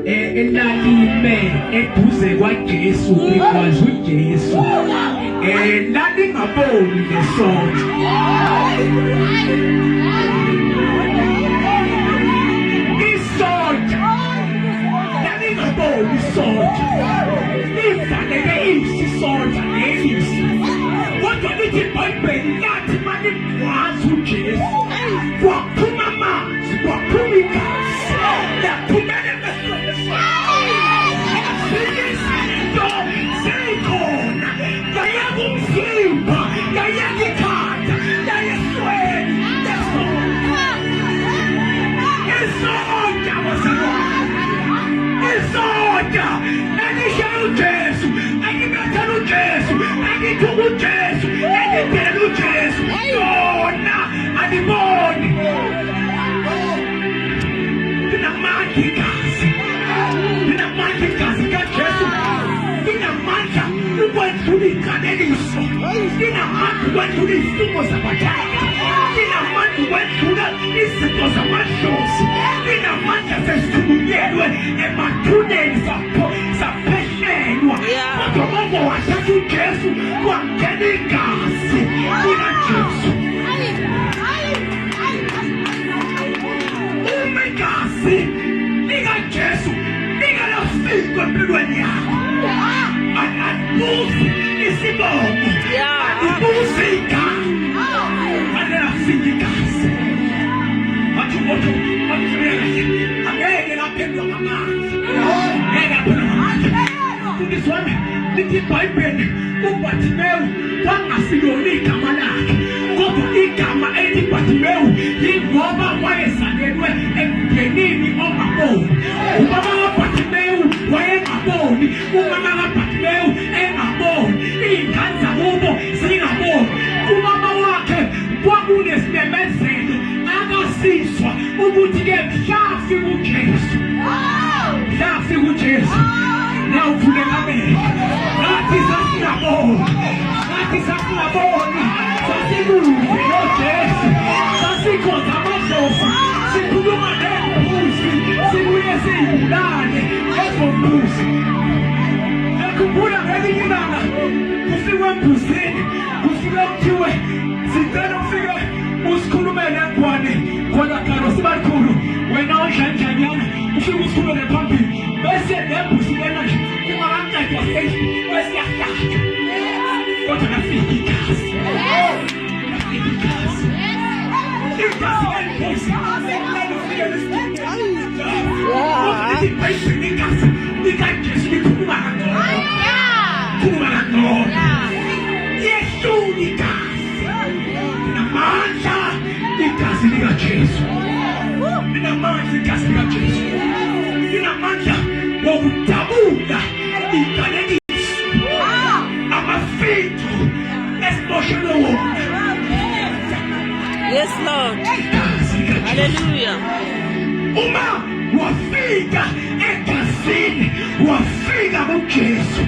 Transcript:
elalime eduze kwaJesu ikwazi uJesu lalingaboni lesonto isonto lalingaboni isonto ifanele isisonto lelisi kodwa lithi iBhayibheli lathi malikwazi uJesu kwaphuma amanzi kwaphuma igazi laphumele uBhatimeu wangasiloni igama lakhe kodwa igama elithi Bhatimeu yingoba wayezalelwe emndenini ongaboni. Ubaba kaBhatimeu wayengaboni, umama kaBhatimeu engaboni, iy'ngane zakubo zingaboni. Ubaba wakhe kwakunesimemezelo akasizwa ukuthi-ke mhlafika uJesu, mhlafika uJesu nawuvuleka amehlo nathi sasingaboni sasikude noJesu sasikhonza amadlozi sikhuluma nembuzi sibuye siyibulale lezo mbuzi. Ngiyakhumbula ngelinye ilanga kufikwe embuzini kufike kuthiwe sicela ufike usikhulumele ngwane khona karo sibalikhulu wena onhlanjanyana ufike usikhulumele phambili bese nembuzi lena nje ingakamnceda bese yahlatshwa kodwa nafika igazi igazi elimbuzi ufike lesikhathi igazi likaJesu likhuluma ngcono Yesu igazi namandla igazi likaJesu linamandla igazi likaJesu linamandla wokudabula inkanekiso amafitho esiboshelwe wona. Yes, Lord. Hallelujah. Uma wafika egazini wafika kuJesu